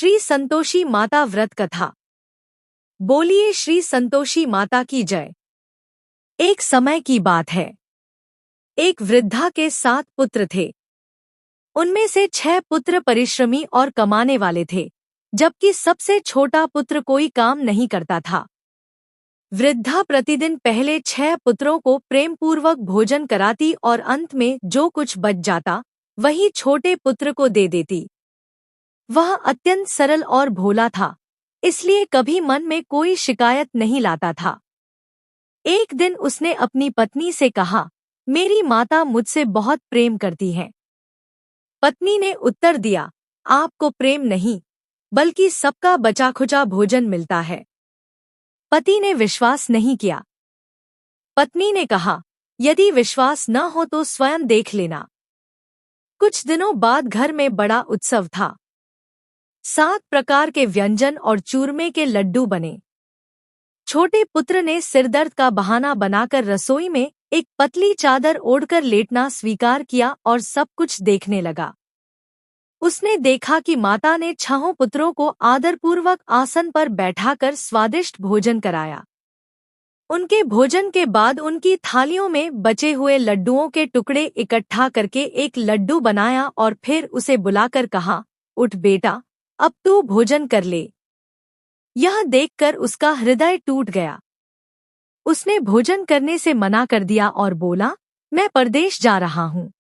श्री संतोषी माता व्रत कथा। बोलिए श्री संतोषी माता की जय। एक समय की बात है। एक वृद्धा के 7 पुत्र थे। उनमें से 6 पुत्र परिश्रमी और कमाने वाले थे, जबकि सबसे छोटा पुत्र कोई काम नहीं करता था। वृद्धा प्रतिदिन पहले 6 पुत्रों को प्रेमपूर्वक भोजन कराती और अंत में जो कुछ बच जाता वही छोटे पुत्र को दे देती। वह अत्यंत सरल और भोला था, इसलिए कभी मन में कोई शिकायत नहीं लाता था। एक दिन उसने अपनी पत्नी से कहा, मेरी माता मुझसे बहुत प्रेम करती है। पत्नी ने उत्तर दिया, आपको प्रेम नहीं, बल्कि सबका बचा-खुचा भोजन मिलता है। पति ने विश्वास नहीं किया। पत्नी ने कहा, यदि विश्वास न हो तो स्वयं देख लेना। कुछ दिनों बाद घर में बड़ा उत्सव था। 7 प्रकार के व्यंजन और चूरमे के लड्डू बने। छोटे पुत्र ने सिरदर्द का बहाना बनाकर रसोई में एक पतली चादर ओढ़कर लेटना स्वीकार किया और सब कुछ देखने लगा। उसने देखा कि माता ने 6 पुत्रों को आदरपूर्वक आसन पर बैठाकर स्वादिष्ट भोजन कराया। उनके भोजन के बाद उनकी थालियों में बचे हुए लड्डुओं के टुकड़े इकट्ठा करके एक लड्डू बनाया और फिर उसे बुलाकर कहा, उठ बेटा, अब तू भोजन कर ले। यह देखकर उसका हृदय टूट गया। उसने भोजन करने से मना कर दिया और बोला, मैं परदेश जा रहा हूँ।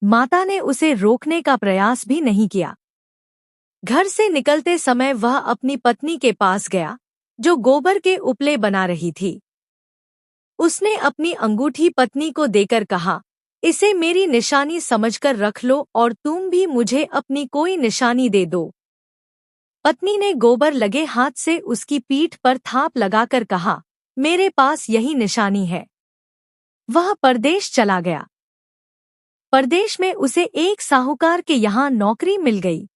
माता ने उसे रोकने का प्रयास भी नहीं किया। घर से निकलते समय वह अपनी पत्नी के पास गया, जो गोबर के उपले बना रही थी। उसने अपनी अंगूठी पत्नी को देकर कहा, इसे मेरी निशानी समझकर रख लो और तुम भी मुझे अपनी कोई निशानी दे दो। पत्नी ने गोबर लगे हाथ से उसकी पीठ पर थाप लगाकर कहा, मेरे पास यही निशानी है। वह परदेश चला गया। परदेश में उसे एक साहूकार के यहाँ नौकरी मिल गई।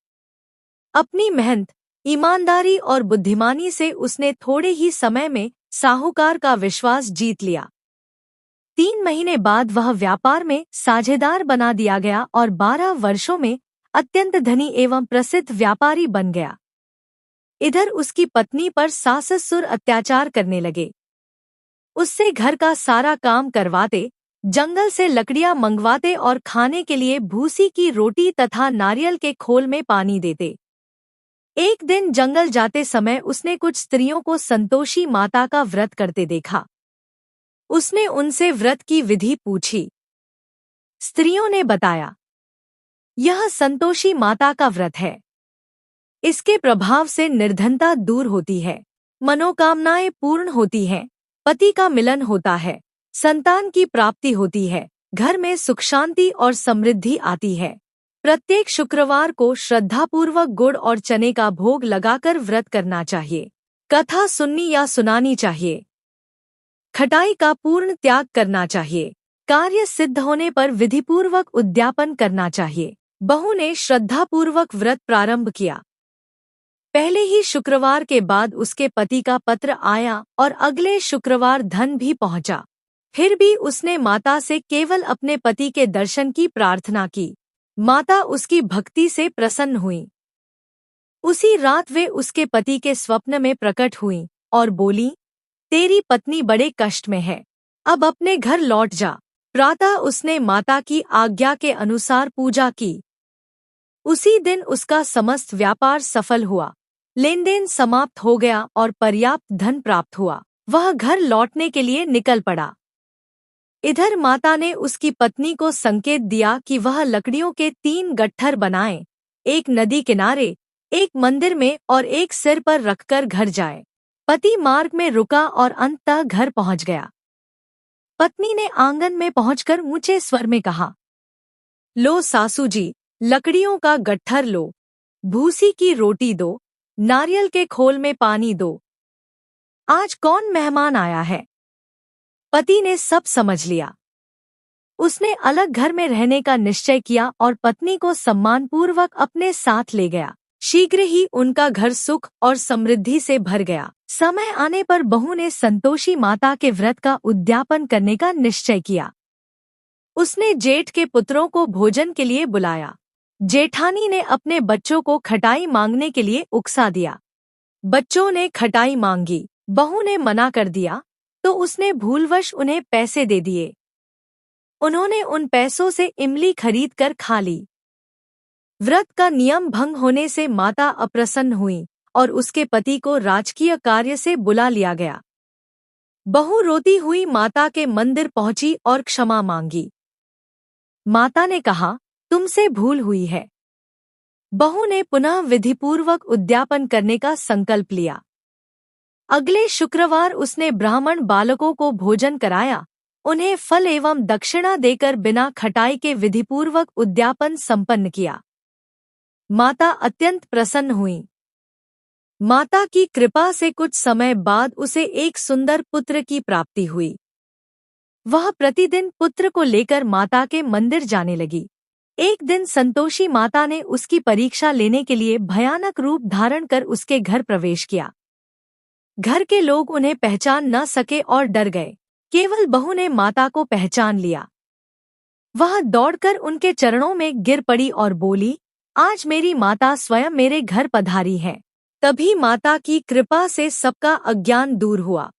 अपनी मेहनत, ईमानदारी और बुद्धिमानी से उसने थोड़े ही समय में साहूकार का विश्वास जीत लिया। 3 महीने बाद वह व्यापार में साझेदार बना दिया गया और 12 वर्षों में अत्यंत धनी एवं प्रसिद्ध व्यापारी बन गया। इधर उसकी पत्नी पर सास-ससुर अत्याचार करने लगे। उससे घर का सारा काम करवाते, जंगल से लकड़ियां मंगवाते और खाने के लिए भूसी की रोटी तथा नारियल के खोल में पानी देते। एक दिन जंगल जाते समय उसने कुछ स्त्रियों को संतोषी माता का व्रत करते देखा। उसने उनसे व्रत की विधि पूछी। स्त्रियों ने बताया, यह संतोषी माता का व्रत है। इसके प्रभाव से निर्धनता दूर होती है, मनोकामनाएं पूर्ण होती हैं, पति का मिलन होता है, संतान की प्राप्ति होती है, घर में सुख शांति और समृद्धि आती है। प्रत्येक शुक्रवार को श्रद्धापूर्वक गुड़ और चने का भोग लगाकर व्रत करना चाहिए। कथा सुननी या सुनानी चाहिए। खटाई का पूर्ण त्याग करना चाहिए। कार्य सिद्ध होने पर विधिपूर्वक उद्यापन करना चाहिए। बहू ने श्रद्धापूर्वक व्रत प्रारंभ किया। पहले ही शुक्रवार के बाद उसके पति का पत्र आया और अगले शुक्रवार धन भी पहुंचा। फिर भी उसने माता से केवल अपने पति के दर्शन की प्रार्थना की। माता उसकी भक्ति से प्रसन्न हुई। उसी रात वे उसके पति के स्वप्न में प्रकट हुईं और बोली, तेरी पत्नी बड़े कष्ट में है, अब अपने घर लौट जा। प्रातः उसने माता की आज्ञा के अनुसार पूजा की। उसी दिन उसका समस्त व्यापार सफल हुआ। लेनदेन समाप्त हो गया और पर्याप्त धन प्राप्त हुआ। वह घर लौटने के लिए निकल पड़ा। इधर माता ने उसकी पत्नी को संकेत दिया कि वह लकड़ियों के 3 गट्ठर बनाए, एक नदी किनारे, एक मंदिर में और एक सिर पर रखकर घर जाए। पति मार्ग में रुका और अंततः घर पहुंच गया। पत्नी ने आंगन में पहुंचकर ऊंचे स्वर में कहा, लो सासू जी, लकड़ियों का गट्ठर लो, भूसी की रोटी दो, नारियल के खोल में पानी दो। आज कौन मेहमान आया है? पति ने सब समझ लिया। उसने अलग घर में रहने का निश्चय किया और पत्नी को सम्मानपूर्वक अपने साथ ले गया। शीघ्र ही उनका घर सुख और समृद्धि से भर गया। समय आने पर बहू ने संतोषी माता के व्रत का उद्यापन करने का निश्चय किया। उसने जेठ के पुत्रों को भोजन के लिए बुलाया। जेठानी ने अपने बच्चों को खटाई मांगने के लिए उकसा दिया। बच्चों ने खटाई मांगी, बहू ने मना कर दिया तो उसने भूलवश उन्हें पैसे दे दिए। उन्होंने उन पैसों से इमली खरीद कर खा ली। व्रत का नियम भंग होने से माता अप्रसन्न हुई और उसके पति को राजकीय कार्य से बुला लिया गया। बहू रोती हुई माता के मंदिर पहुंची और क्षमा मांगी। माता ने कहा, तुमसे भूल हुई है। बहू ने पुनः विधिपूर्वक उद्यापन करने का संकल्प लिया। अगले शुक्रवार उसने ब्राह्मण बालकों को भोजन कराया, उन्हें फल एवं दक्षिणा देकर बिना खटाई के विधिपूर्वक उद्यापन संपन्न किया। माता अत्यंत प्रसन्न हुई। माता की कृपा से कुछ समय बाद उसे एक सुंदर पुत्र की प्राप्ति हुई। वह प्रतिदिन पुत्र को लेकर माता के मंदिर जाने लगी। एक दिन संतोषी माता ने उसकी परीक्षा लेने के लिए भयानक रूप धारण कर उसके घर प्रवेश किया। घर के लोग उन्हें पहचान न सके और डर गए। केवल बहू ने माता को पहचान लिया। वह दौड़कर उनके चरणों में गिर पड़ी और बोली, आज मेरी माता स्वयं मेरे घर पधारी है। तभी माता की कृपा से सबका अज्ञान दूर हुआ।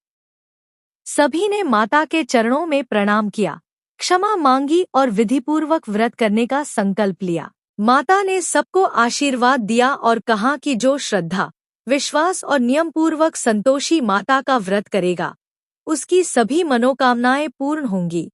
सभी ने माता के चरणों में प्रणाम किया, क्षमा मांगी और विधिपूर्वक व्रत करने का संकल्प लिया। माता ने सबको आशीर्वाद दिया और कहा कि जो श्रद्धा, विश्वास और नियमपूर्वक संतोषी माता का व्रत करेगा, उसकी सभी मनोकामनाएं पूर्ण होंगी।